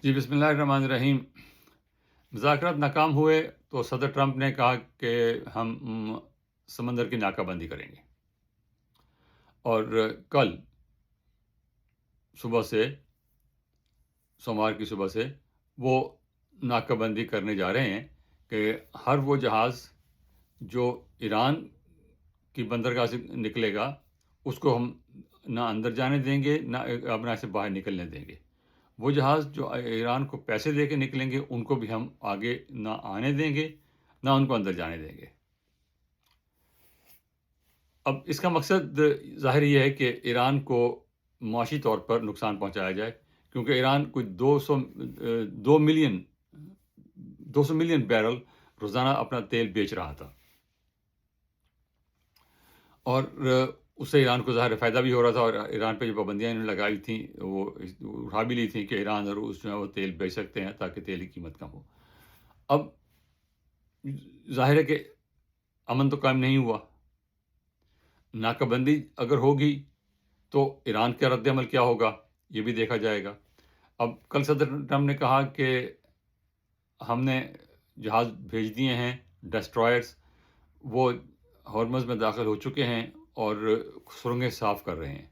جی بسم اللہ الرحمن الرحیم۔ مذاکرات ناکام ہوئے تو صدر ٹرمپ نے کہا کہ ہم سمندر کی ناکہ بندی کریں گے، اور کل صبح سے سوموار کی صبح سے وہ ناکہ بندی کرنے جا رہے ہیں کہ ہر وہ جہاز جو ایران کی بندرگاہ سے نکلے گا اس کو ہم نہ اندر جانے دیں گے نہ اپنا سے باہر نکلنے دیں گے۔ وہ جہاز جو ایران کو پیسے دے کے نکلیں گے ان کو بھی ہم آگے نہ آنے دیں گے نہ ان کو اندر جانے دیں گے۔ اب اس کا مقصد ظاہر یہ ہے کہ ایران کو معاشی طور پر نقصان پہنچایا جائے، کیونکہ ایران کوئی دو ملین بیرل روزانہ اپنا تیل بیچ رہا تھا، اور اس سے ایران کو ظاہر فائدہ بھی ہو رہا تھا، اور ایران پہ جو پابندیاں انہوں نے لگائی تھیں وہ اٹھا بھی لی تھیں کہ ایران اور روس جو ہے وہ تیل بیچ سکتے ہیں تاکہ تیل کی قیمت کم ہو۔ اب ظاہر ہے کہ امن تو قائم نہیں ہوا، ناکہ بندی اگر ہوگی تو ایران کا رد عمل کیا ہوگا یہ بھی دیکھا جائے گا۔ اب کل صدر ٹرمپ نے کہا کہ ہم نے جہاز بھیج دیے ہیں، ڈسٹرائرز، وہ ہارمز میں داخل ہو چکے ہیں اور سرنگیں صاف کر رہے ہیں،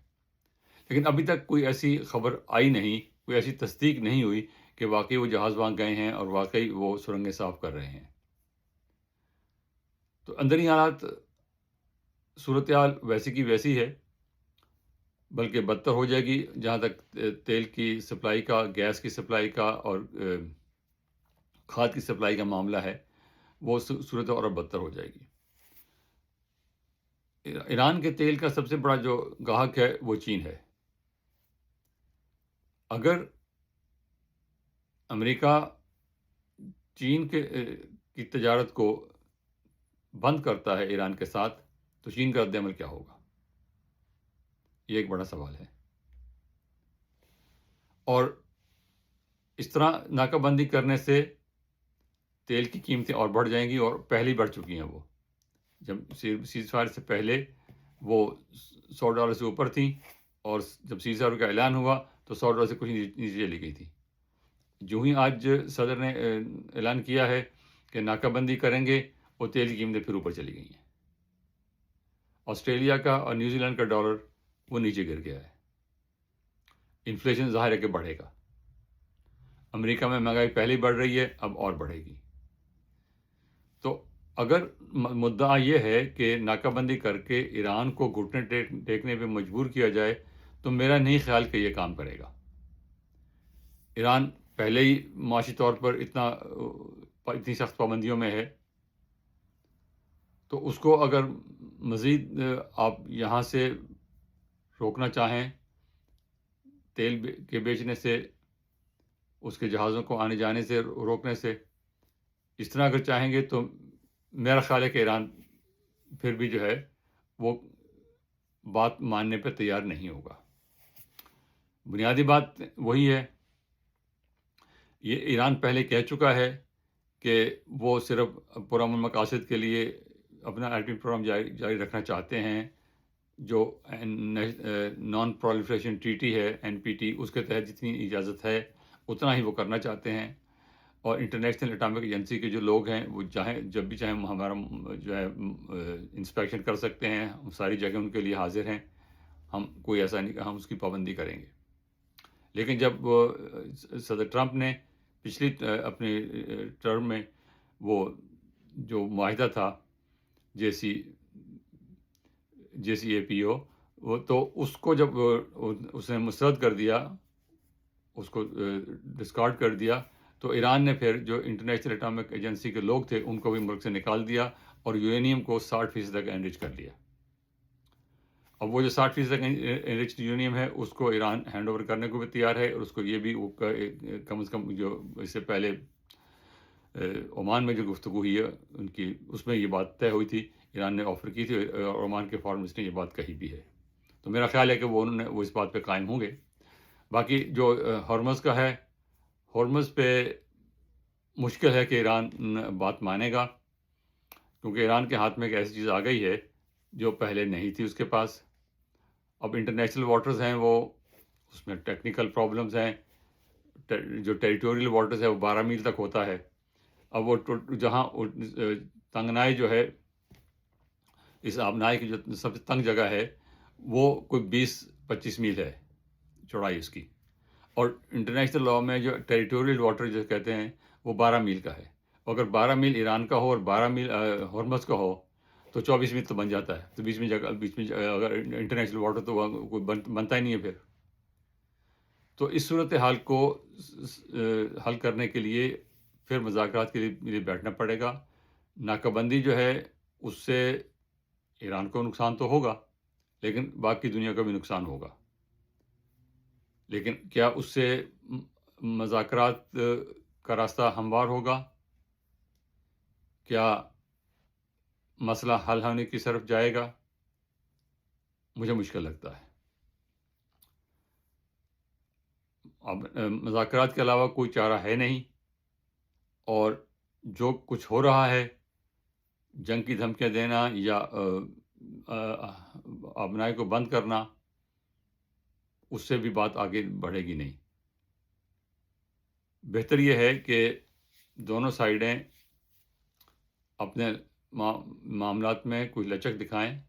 لیکن ابھی تک کوئی ایسی خبر آئی نہیں، کوئی ایسی تصدیق نہیں ہوئی کہ واقعی وہ جہاز وہاں گئے ہیں اور واقعی وہ سرنگیں صاف کر رہے ہیں۔ تو اندرونی حالات، صورتحال ویسی کی ویسی ہے، بلکہ بدتر ہو جائے گی جہاں تک تیل کی سپلائی کا، گیس کی سپلائی کا اور کھاد کی سپلائی کا معاملہ ہے، وہ صورت اور بدتر ہو جائے گی۔ ایران کے تیل کا سب سے بڑا جو گاہک ہے وہ چین ہے۔ اگر امریکہ چین کی تجارت کو بند کرتا ہے ایران کے ساتھ تو چین کا رد عمل کیا ہوگا، یہ ایک بڑا سوال ہے۔ اور اس طرح ناکہ بندی کرنے سے تیل کی قیمتیں اور بڑھ جائیں گی، اور پہلے ہی بڑھ چکی ہیں۔ وہ جب سیز فائر سے پہلے وہ $100 سے اوپر تھیں، اور جب سیز فائر کا اعلان ہوا تو $100 سے کچھ نیچے چلی گئی تھی۔ جو ہی آج صدر نے اعلان کیا ہے کہ ناکہ بندی کریں گے، وہ تیل کی قیمتیں پھر اوپر چلی گئی ہیں۔ آسٹریلیا کا اور نیوزی لینڈ کا ڈالر وہ نیچے گر گیا ہے۔ انفلیشن ظاہر ہے کہ بڑھے گا۔ امریکہ میں مہنگائی پہلے ہی بڑھ رہی ہے، اب اور بڑھے گی۔ تو اگر مدعا یہ ہے کہ ناکہ بندی کر کے ایران کو گھٹنے ٹیکنے پہ مجبور کیا جائے تو میرا نہیں خیال کہ یہ کام کرے گا۔ ایران پہلے ہی معاشی طور پر اتنی سخت پابندیوں میں ہے، تو اس کو اگر مزید آپ یہاں سے روکنا چاہیں، تیل کے بیچنے سے، اس کے جہازوں کو آنے جانے سے روکنے سے، اس طرح اگر چاہیں گے تو میرا خیال ہے کہ ایران پھر بھی جو ہے وہ بات ماننے پہ تیار نہیں ہوگا۔ بنیادی بات وہی ہے، یہ ایران پہلے کہہ چکا ہے کہ وہ صرف پرامن مقاصد کے لیے اپنا ایٹمی پروگرام جاری رکھنا چاہتے ہیں، جو نان پرولیفریشن ٹریٹی ہے NPT، اس کے تحت جتنی اجازت ہے اتنا ہی وہ کرنا چاہتے ہیں، اور انٹرنیشنل اٹامک ایجنسی کے جو لوگ ہیں وہ جب بھی چاہیں ہمارا جو ہے انسپیکشن کر سکتے ہیں، ہم ساری جگہ ان کے لیے حاضر ہیں، ہم کوئی ایسا نہیں کہ ہم اس کی پابندی کریں گے۔ لیکن جب صدر ٹرمپ نے پچھلی اپنی ٹرم میں وہ جو معاہدہ تھا JCPOA، وہ تو اس کو جب اس نے مسترد کر دیا، اس کو ڈسکارڈ کر دیا، تو ایران نے پھر جو انٹرنیشنل اٹامک ایجنسی کے لوگ تھے ان کو بھی ملک سے نکال دیا، اور یورینیم کو 60% تک انرچ کر لیا۔ اب وہ جو 60% انرچڈ یورینیم ہے اس کو ایران ہینڈ اوور کرنے کو بھی تیار ہے، اور اس کو یہ بھی کم از کم جو اس سے پہلے عمان میں جو گفتگو ہوئی ہے ان کی، اس میں یہ بات طے ہوئی تھی، ایران نے آفر کی تھی اور عمان کے فارم منسٹر نے یہ بات کہی بھی ہے۔ تو میرا خیال ہے کہ وہ اس بات پہ قائم ہوں گے۔ باقی جو ہارمز کا ہے، ہارمز پہ مشکل ہے کہ ایران بات مانے گا، کیونکہ ایران کے ہاتھ میں ایک ایسی چیز آ گئی ہے جو پہلے نہیں تھی اس کے پاس۔ اب انٹرنیشنل واٹرز ہیں، وہ اس میں ٹیکنیکل پرابلمز ہیں، جو ٹیریٹوریل واٹرز ہے وہ 12 میل تک ہوتا ہے. اب وہ جہاں تنگنائی جو ہے، اس آبنائی کی جو سب سے تنگ جگہ ہے، وہ کوئی 20-25 میل ہے چوڑائی اس کی. اور انٹرنیشنل لاء میں جو ٹیریٹوریل واٹر جو کہتے ہیں وہ 12 میل کا ہے. اگر 12 میل ایران کا ہو اور 12 میل ہرمز کا ہو تو 24 میل تو بن جاتا ہے. تو بیچ میں اگر انٹرنیشنل واٹر تو کوئی بنتا ہی نہیں ہے پھر. تو اس صورتحال کو حل کرنے کے لیے پھر مذاکرات کے لیے بیٹھنا پڑے گا. ناکہ بندی جو ہے اس سے ایران کو نقصان تو ہوگا، لیکن باقی دنیا کا بھی نقصان ہوگا. لیکن کیا اس سے مذاکرات کا راستہ ہموار ہوگا؟ کیا مسئلہ حل ہونے کی طرف جائے گا؟ مجھے مشکل لگتا ہے. اب مذاکرات کے علاوہ کوئی چارہ ہے نہیں، اور جو کچھ ہو رہا ہے، جنگ کی دھمکیاں دینا یا آبنائی کو بند کرنا، اس سے بھی بات آگے بڑھے گی نہیں. بہتر یہ ہے کہ دونوں سائیڈیں اپنے معاملات میں کوئی لچک دکھائیں،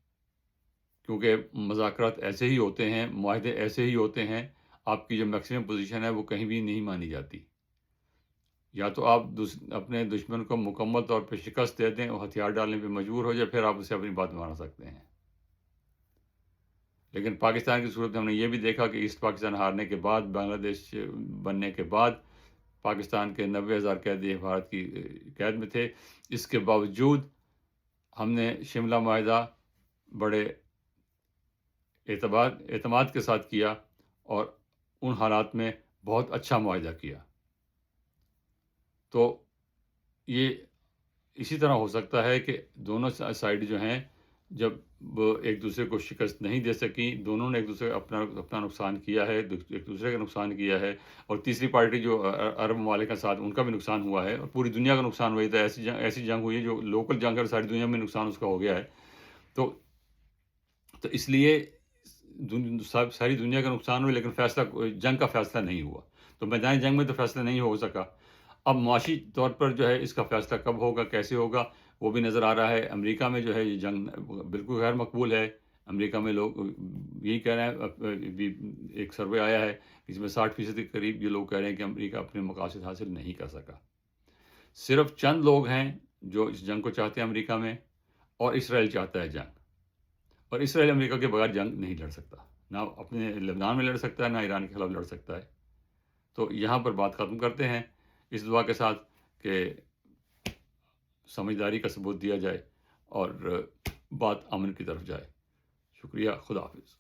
کیونکہ مذاکرات ایسے ہی ہوتے ہیں، معاہدے ایسے ہی ہوتے ہیں. آپ کی جو میکسیمم پوزیشن ہے وہ کہیں بھی نہیں مانی جاتی. یا تو آپ اپنے دشمن کو مکمل طور پہ شکست دے دیں اور ہتھیار ڈالنے پہ مجبور ہو جائے، پھر آپ اسے اپنی بات مانا سکتے ہیں. لیکن پاکستان کی صورت میں ہم نے یہ بھی دیکھا کہ ایسٹ پاکستان ہارنے کے بعد، بنگلہ دیش بننے کے بعد، پاکستان کے 90,000 قیدی بھارت کی قید میں تھے. اس کے باوجود ہم نے شملہ معاہدہ بڑے اعتماد کے ساتھ کیا، اور ان حالات میں بہت اچھا معاہدہ کیا. تو یہ اسی طرح ہو سکتا ہے کہ دونوں سائڈ جو ہیں، جب وہ ایک دوسرے کو شکست نہیں دے سکی، دونوں نے ایک دوسرے اپنا نقصان کیا ہے، ایک دوسرے کا نقصان کیا ہے، اور تیسری پارٹی جو عرب ممالک کے ساتھ، ان کا بھی نقصان ہوا ہے، اور پوری دنیا کا نقصان ہوا ہے. ایسی جنگ ہوئی ہے جو لوکل جنگ ہے، ساری دنیا میں نقصان اس کا ہو گیا ہے. تو اس لیے ساری دنیا کا نقصان ہوا، لیکن جنگ کا فیصلہ نہیں ہوا. تو میدان جنگ میں تو فیصلہ نہیں ہو سکا. اب معاشی طور پر جو ہے اس کا فیصلہ کب ہوگا، کیسے ہوگا، وہ بھی نظر آ رہا ہے. امریکہ میں جو ہے یہ جنگ بالکل غیر مقبول ہے. امریکہ میں لوگ یہی کہہ رہے ہیں، ایک سروے آیا ہے جس میں 60% کے قریب یہ لوگ کہہ رہے ہیں کہ امریکہ اپنے مقاصد حاصل نہیں کر سکا. صرف چند لوگ ہیں جو اس جنگ کو چاہتے ہیں امریکہ میں، اور اسرائیل چاہتا ہے جنگ. اور اسرائیل امریکہ کے بغیر جنگ نہیں لڑ سکتا، نہ اپنے لبنان میں لڑ سکتا ہے، نہ ایران کے خلاف لڑ سکتا ہے. تو یہاں پر بات ختم کرتے ہیں، اس دعا کے ساتھ کہ سمجھداری کا ثبوت دیا جائے اور بات امن کی طرف جائے. شکریہ. خدا حافظ.